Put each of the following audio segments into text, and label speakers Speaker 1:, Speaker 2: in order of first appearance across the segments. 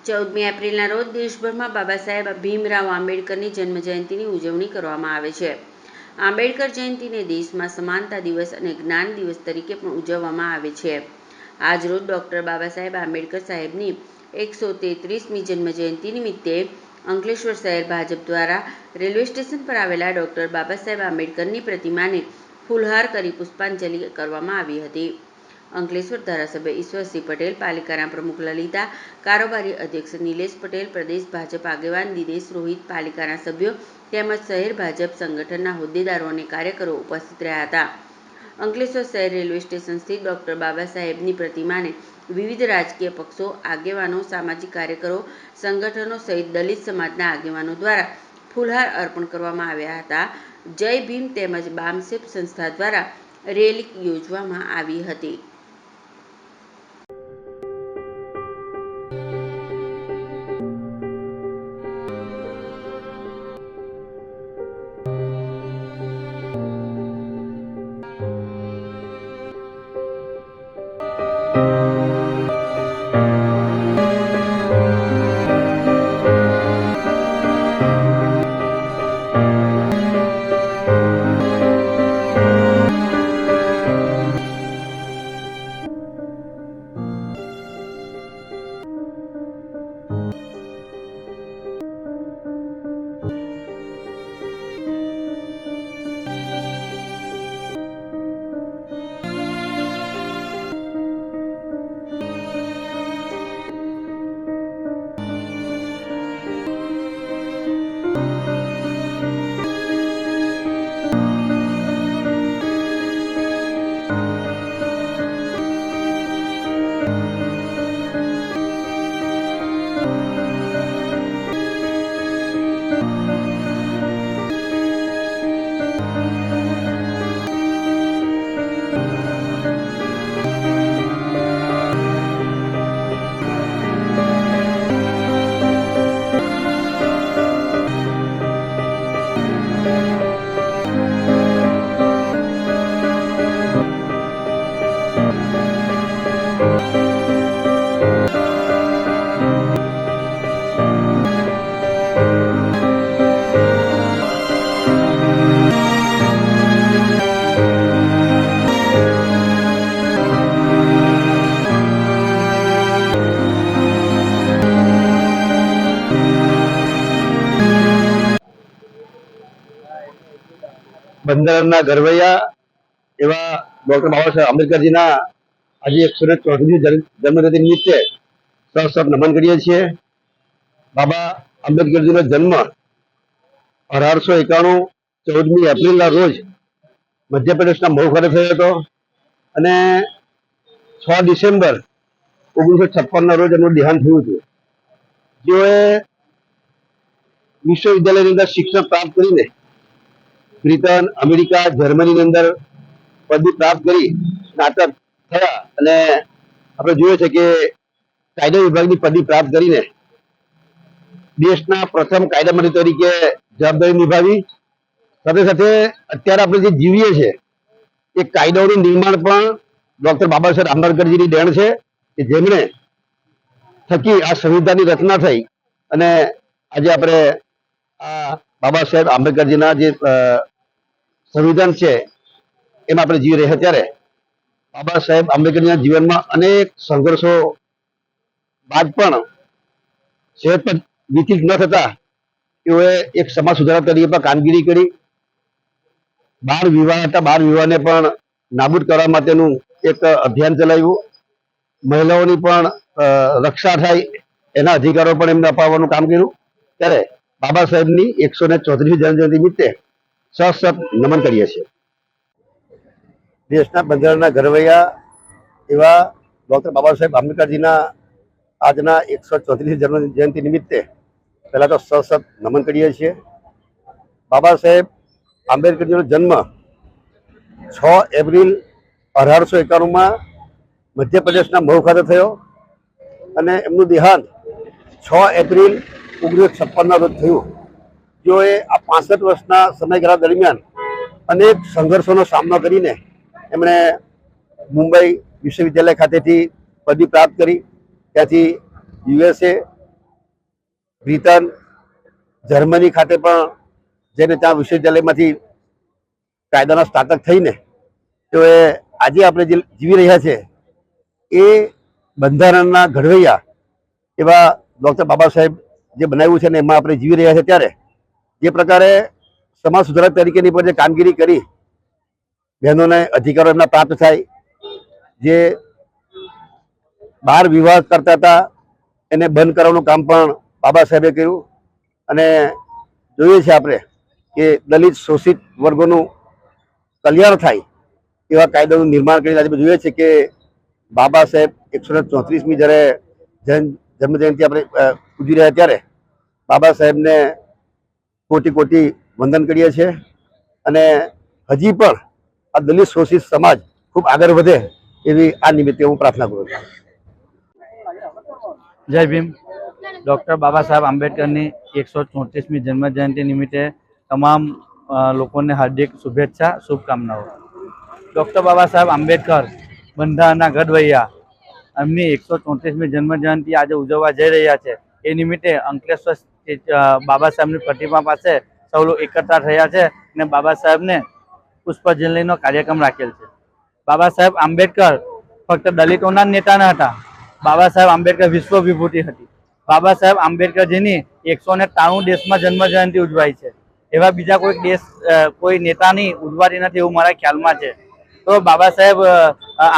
Speaker 1: 14મી એપ્રિલના રોજ દેશભરમાં બાબા સાહેબ ભીમરાવ આંબેડકરની જન્મજયંતિની ઉજવણી કરવામાં આવે છે. આંબેડકર જયંતિને દેશમાં સમાનતા દિવસ અને જ્ઞાન દિવસ તરીકે પણ ઉજવવામાં આવે છે. આજરોજ ડૉક્ટર બાબા સાહેબ આંબેડકર સાહેબની 133મી જન્મજયંતિ નિમિત્તે અંકલેશ્વર શહેર ભાજપ દ્વારા રેલવે સ્ટેશન પર આવેલા ડૉક્ટર બાબા સાહેબ આંબેડકરની પ્રતિમાને ફૂલહાર કરી પુષ્પાંજલિ કરવામાં આવી હતી. અંકલેશ્વર ધારાસભ્ય ઈશ્વરસિંહ પટેલ, પાલિકાના પ્રમુખ લલિતા, કારોબારી અધ્યક્ષ નિલેશ પટેલ, પ્રદેશ ભાજપ આગેવાન દિનેશ રોહિત, પાલિકાના સભ્યો તેમજ શહેર ભાજપ સંગઠનના હોદ્દેદારો અને કાર્યકરો ઉપસ્થિત રહ્યા હતા. અંકલેશ્વર શહેર રેલવે સ્ટેશન સ્થિત ડૉક્ટર બાબા સાહેબની પ્રતિમાને વિવિધ રાજકીય પક્ષો, આગેવાનો, સામાજિક કાર્યકરો, સંગઠનો સહિત દલિત સમાજના આગેવાનો દ્વારા ફૂલહાર અર્પણ કરવામાં આવ્યા હતા. જય ભીમ તેમજ બામસેબ સંસ્થા દ્વારા રેલી યોજવામાં આવી હતી.
Speaker 2: બંધારણના ઘરવૈયા એવા ડોક્ટર બાબા સાહેબ આંબેડકરજીના આજે 134મી જન્મજયંતિ નિમિત્તે સહસબ નમન કરીએ છીએ. બાબા આંબેડકરજીનો જન્મ 1891 14મી એપ્રિલના રોજ મધ્યપ્રદેશના મહુ ખાતે થયો હતો અને 6 ડિસેમ્બર 1956ના રોજ એમનું દેહાંત થયું હતું. જેઓએ વિશ્વવિદ્યાલયની અંદર શિક્ષણ પ્રાપ્ત કરીને બ્રિટન, અમેરિકા, જર્મનીની અંદર પદવી પ્રાપ્ત કરી સ્નાતક થયા અને આપણે જોઈએ છે કે કાયદા વિભાગની પદવી પ્રાપ્ત કરીને દેશના પ્રથમ કાયદા મંત્રી તરીકે જવાબદારી નિભાવી. સાથે સાથે અત્યારે આપણે જે જીવીએ છીએ એ કાયદાઓનું નિર્માણ પણ ડોક્ટર બાબા સાહેબ આંબેડકરજીની દેણ છે કે જેમણે થકી આ સંવિધાનની રચના થઈ અને આજે આપણે આ બાબા સાહેબ આંબેડકરજીના જે સંવિધાન છે એમાં આપણે જીવી રહ્યા. ત્યારે બાબા સાહેબ આંબેડકરના જીવનમાં અનેક સંઘર્ષો બાદ પણ સહેજ પણ વિચલિત ન થતા તેઓએ એક સમાજ સુધારક તરીકે પણ કામગીરી કરી. બાળ વિવાહ હતા, બાળ વિવાહને પણ નાબૂદ કરવા માટેનું એક અભિયાન ચલાવ્યું. મહિલાઓની પણ રક્ષા થાય એના અધિકારો પણ એમને અપાવવાનું કામ કર્યું. ત્યારે બાબા સાહેબની 134મી જન્મજયંતિ નિમિત્તે સહસબ નમન કરીએ છીએ. દેશના બંધારણના ઘરવૈયા એવા ડોક્ટર બાબા સાહેબ આંબેડકરજીના આજના 134મી જન્મજયંતિ નિમિત્તે પહેલા તો સહસબ નમન કરીએ છીએ. બાબા સાહેબ આંબેડકરજીનો જન્મ 6 એપ્રિલ 1891માં મધ્યપ્રદેશના મહુ ખાતે થયો અને એમનું દેહાંત 6 એપ્રિલ 1956ના રોજ થયું. જેઓએ આ 65 વર્ષના સમયગાળા દરમિયાન અનેક સંઘર્ષોનો સામનો કરીને એમણે મુંબઈ વિશ્વવિદ્યાલય ખાતેથી પદવી પ્રાપ્ત કરી. ત્યાંથી USA બ્રિટન, જર્મની ખાતે પણ જેને ત્યાં વિશ્વવિદ્યાલયમાંથી કાયદાના સ્નાતક થઈને તેઓએ આજે આપણે જે જીવી રહ્યા છે એ બંધારણના ઘડવૈયા એવા ડૉક્ટર બાબા સાહેબ જે બનાવ્યું છે ને એમાં આપણે જીવી રહ્યા છે, ત્યારે જે પ્રકારે સમાજ સુધારક તરીકેની પણ જે કામગીરી કરી, બહેનોને અધિકારો એમના પ્રાપ્ત થાય, જે બાળ વિવાહ કરતા હતા એને બંધ કરવાનું કામ પણ બાબા સાહેબે કર્યું. અને જોઈએ છે આપણે કે દલિત શોષિત વર્ગોનું કલ્યાણ થાય એવા કાયદાનું નિર્માણ કરીને આજે જોઈએ છે કે બાબા સાહેબ 134મી જ્યારે જન્મજયંતિ આપણે ઉજવી રહ્યા ત્યારે બાબા સાહેબને કોટી કોટી વંદન કરીએ છીએ. અને હજી પણ આ દલિત શોષિત સમાજ ખૂબ આગળ વધે એવી આ નિમિત્તે હું પ્રાર્થના કરું છું.
Speaker 3: જય ભીમ. ડૉક્ટર બાબા સાહેબ આંબેડકરની 134મી જન્મજયંતિ નિમિત્તે તમામ લોકોને હાર્દિક શુભેચ્છા, શુભકામનાઓ. ડૉક્ટર બાબા સાહેબ આંબેડકર બંધારણના ઘડવૈયા, એમની 134મી જન્મજયંતિ આજે ઉજવવા જઈ રહ્યા છે. એ નિમિત્તે અંકલેશ્વર બાબા સાહેબની પ્રતિમા પાસે સૌ લોકો એકઠા થયા છે અને બાબા સાહેબને પુષ્પાંજલિનો કાર્યક્રમ રાખેલ છે. બાબા સાહેબ આંબેડકર ફક્ત દલિતોના જ નેતા ન હતા. બાબા સાહેબ આંબેડકર વિશ્વ વિભૂતિ હતી. બાબા સાહેબ આંબેડકરજીની 193 દેશમાં જન્મજયંતિ ઉજવાય છે. એવા બીજા કોઈ નેતાની ઉજવાતી નથી એવું મારા ખ્યાલમાં છે. તો બાબા સાહેબ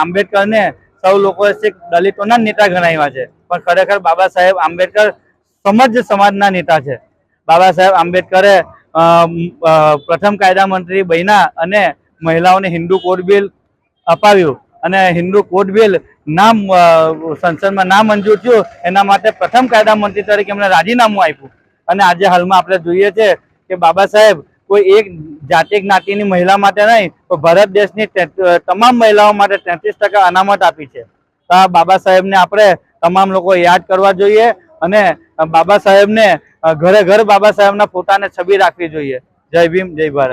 Speaker 3: આંબેડકરને સૌ લોકોએ દલિતોના જ નેતા ગણાવ્યા છે, પણ ખરેખર બાબા સાહેબ આંબેડકર સમાજના નેતા છે. બાબા સાહેબ આંબેડકરે પ્રથમ કાયદા મંત્રી બન્યા અને મહિલાઓને હિન્દુ કોડ બિલ અપાવ્યું અને હિન્દુ કોડ બિલ સંસદમાં ના મંજૂર થયું. એના માટે પ્રથમ કાયદા મંત્રી તરીકે એમને રાજીનામું આપ્યું. અને આજે હાલમાં આપણે જોઈએ છે કે બાબા સાહેબ કોઈ એક જાતિ જ્ઞાતિની મહિલા માટે નહીં, તો ભારત દેશની તમામ મહિલાઓ માટે 33% અનામત આપી છે. તો આ બાબા સાહેબને આપણે તમામ લોકો યાદ કરવા જોઈએ અને બાબા સાહેબને ઘરે ઘર બાબા સાહેબના ફોટાને છબી રાખવી જોઈએ. જય ભીમ, જય ભારત.